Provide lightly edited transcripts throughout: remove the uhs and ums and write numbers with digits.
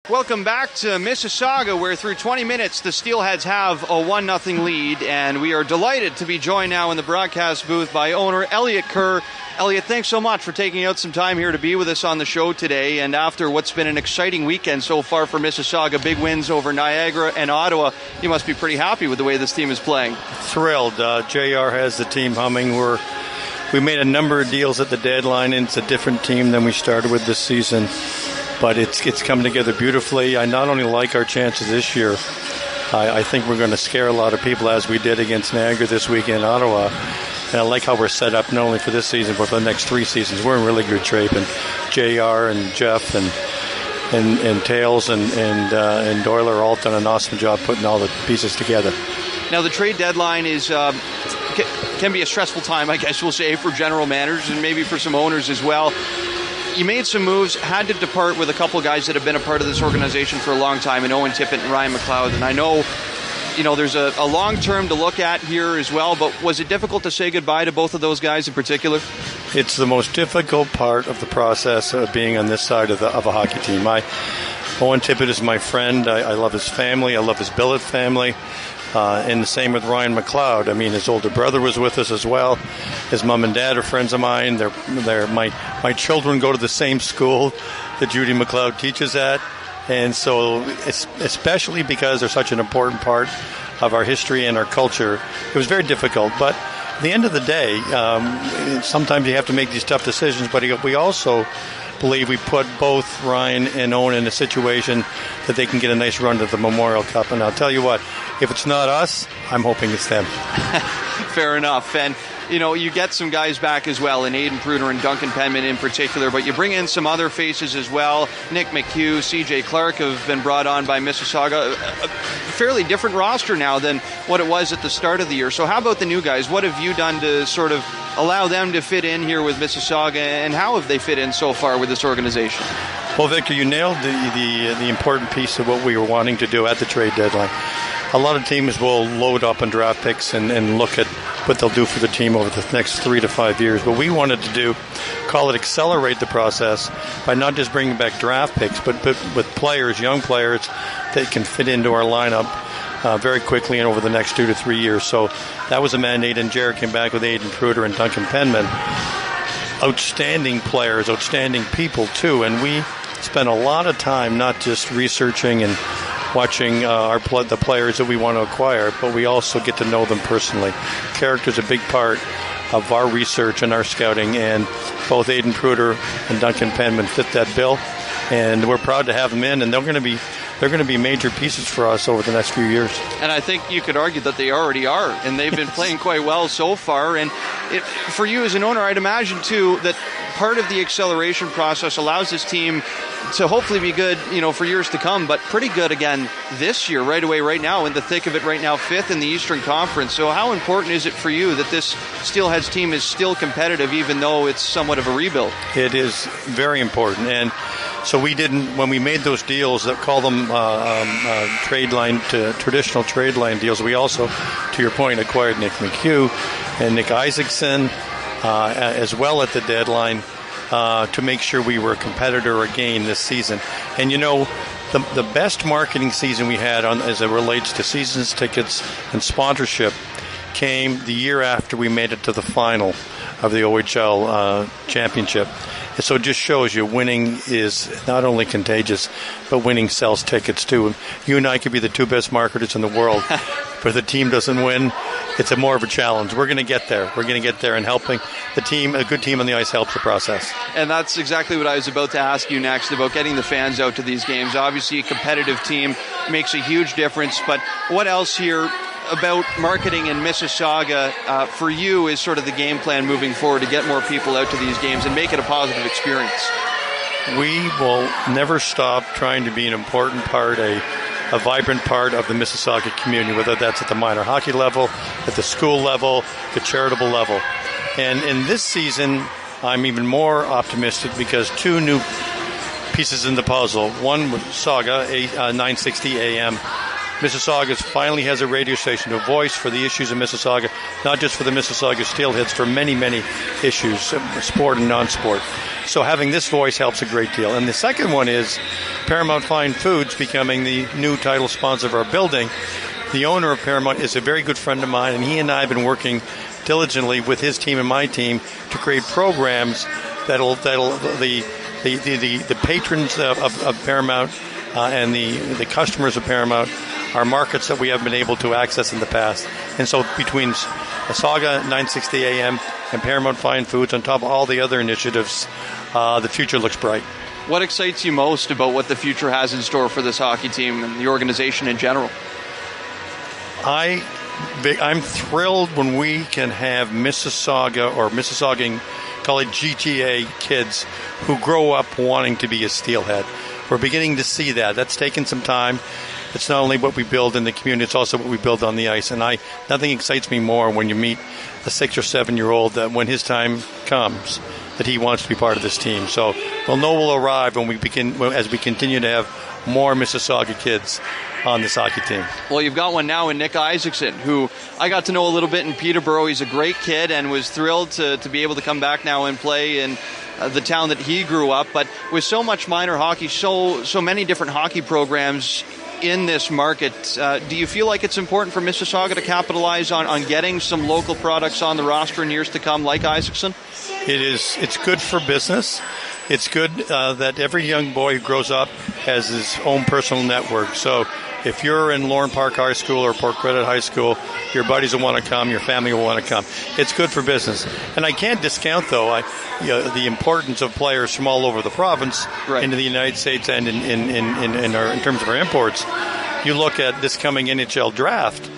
Welcome back to Mississauga, where through 20 minutes the Steelheads have a 1-0 lead, and we are delighted to be joined now in the broadcast booth by owner Elliott Kerr. Elliott, thanks so much for taking out some time here to be with us on the show today, and after what's been an exciting weekend so far for Mississauga, big wins over Niagara and Ottawa, you must be pretty happy with the way this team is playing. Thrilled. JR has the team humming. We made a number of deals at the deadline, and it's a different team than we started with this season. But it's come together beautifully. I not only like our chances this year, I think we're going to scare a lot of people as we did against Niagara this week in Ottawa. And I like how we're set up not only for this season but for the next 3 seasons. We're in really good shape. And JR and Jeff and Tails and Doyle are all done an awesome job putting all the pieces together. Now the trade deadline is can be a stressful time, I guess we'll say, for general managers and maybe for some owners as well. You made some moves, had to depart with a couple of guys that have been a part of this organization for a long time, and Owen Tippett and Ryan McLeod. And I know, there's a long term to look at here as well, but was it difficult to say goodbye to both of those guys in particular? It's the most difficult part of the process of being on this side of a hockey team. Owen Tippett is my friend. I love his family. I love his billet family. And the same with Ryan McLeod. I mean, his older brother was with us as well. His mom and dad are friends of mine. My children go to the same school that Judy McLeod teaches at. And so, especially because they're such an important part of our history and our culture, it was very difficult. But at the end of the day, sometimes you have to make these tough decisions. But we also believe we put both Ryan and Owen in a situation that they can get a nice run to the Memorial Cup. And I'll tell you what, if it's not us, I'm hoping it's them. Fair enough. And, you get some guys back as well, in Aiden Pruder and Duncan Penman in particular, but you bring in some other faces as well. Nick McHugh, CJ Clark have been brought on by Mississauga. A fairly different roster now than what it was at the start of the year. So how about the new guys? What have you done to sort of allow them to fit in here with Mississauga, and how have they fit in so far with this organization? Well, Victor, you nailed the important piece of what we were wanting to do at the trade deadline. A lot of teams will load up on draft picks and look at what they'll do for the team over the next 3 to 5 years. What we wanted to do, call it accelerate the process by not just bringing back draft picks, but with players, young players, that can fit into our lineup very quickly and over the next 2 to 3 years. So that was a mandate, and Jared came back with Aiden Pruder and Duncan Penman. Outstanding players, outstanding people too, and we spent a lot of time not just researching and watching the players that we want to acquire, but we also get to know them personally. Character is a big part of our research and our scouting, and both Aiden Pruder and Duncan Penman fit that bill, and we're proud to have them in, and they're going to be major pieces for us over the next few years. And I think you could argue that they already are, and they've been playing quite well so far. And for you as an owner, I'd imagine too that part of the acceleration process allows this team to hopefully be good, for years to come, but pretty good again this year, right away, right now, in the thick of it right now, 5th in the Eastern Conference. So how important is it for you that this Steelheads team is still competitive, even though it's somewhat of a rebuild? It is very important. And so when we made those deals, that call them traditional trade line deals, we also, to your point, acquired Nick McHugh and Nick Isaacson as well at the deadline to make sure we were a competitor again this season. And the best marketing season we had as it relates to seasons tickets and sponsorship came the year after we made it to the final of the OHL championship. And so it just shows you winning is not only contagious, but winning sells tickets too. You and I could be the 2 best marketers in the world, but if the team doesn't win, it's more of a challenge. We're going to get there. We're going to get there, and helping the team, a good team on the ice, helps the process. And that's exactly what I was about to ask you next, about getting the fans out to these games. Obviously, a competitive team makes a huge difference, but what else here about marketing in Mississauga for you is sort of the game plan moving forward to get more people out to these games and make it a positive experience? We will never stop trying to be an important part, a vibrant part of the Mississauga community, whether that's at the minor hockey level, at the school level, the charitable level. And in this season, I'm even more optimistic because 2 new pieces in the puzzle. One with Sauga, 960 AM. Mississauga finally has a radio station, a voice for the issues of Mississauga, not just for the Mississauga Steelheads, for many, many issues, sport and non-sport. So having this voice helps a great deal. And the second one is Paramount Fine Foods becoming the new title sponsor of our building. The owner of Paramount is a very good friend of mine, and he and I have been working diligently with his team and my team to create programs that'll the patrons of Paramount and the customers of Paramount are markets that we haven't been able to access in the past. And so between Sauga 960 AM and Paramount Fine Foods, on top of all the other initiatives, the future looks bright. What excites you most about what the future has in store for this hockey team and the organization in general? I'm thrilled when we can have Mississauga or Mississaugan, call it GTA kids, who grow up wanting to be a Steelhead. We're beginning to see that. That's taken some time. It's not only what we build in the community, it's also what we build on the ice. And nothing excites me more when you meet a 6 or 7 year old that when his time comes, that he wants to be part of this team. So we'll know we'll arrive when as we continue to have more Mississauga kids on this hockey team. Well, you've got one now in Nick Isaacson, who I got to know a little bit in Peterborough. He's a great kid and was thrilled to be able to come back now and play in the town that he grew up. But with so much minor hockey, so many different hockey programs in this market, do you feel like it's important for Mississauga to capitalize on getting some local products on the roster in years to come, like Isaacson? It is. It's good for business. It's good that every young boy who grows up has his own personal network. So if you're in Lorne Park High School or Port Credit High School, your buddies will want to come, your family will want to come. It's good for business. And I can't discount, though, the importance of players from all over the province into the United States and in terms of our imports. You look at this coming NHL draft.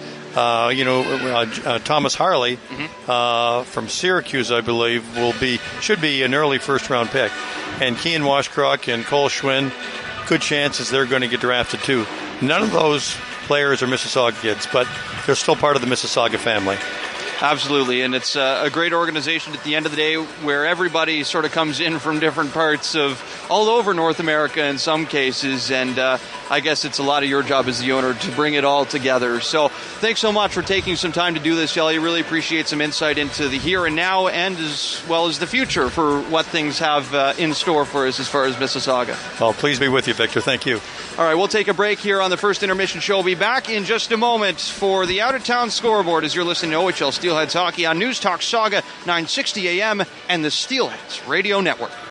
Thomas Harley from Syracuse, I believe, should be an early first-round pick. And Kean Washcrock and Cole Schwinn, good chances they're going to get drafted too. None of those players are Mississauga kids, but they're still part of the Mississauga family. Absolutely, and it's a great organization at the end of the day where everybody sort of comes in from different parts of all over North America in some cases, and I guess it's a lot of your job as the owner to bring it all together. So thanks so much for taking some time to do this, Shelley. Really appreciate some insight into the here and now and as well as the future for what things have in store for us as far as Mississauga. Well, please be with you, Victor. Thank you. All right, we'll take a break here on the first intermission show. We'll be back in just a moment for the Out-of-Town Scoreboard as you're listening to OHL Steelheads Hockey on News Talk Sauga 960 AM and the Steelheads Radio Network.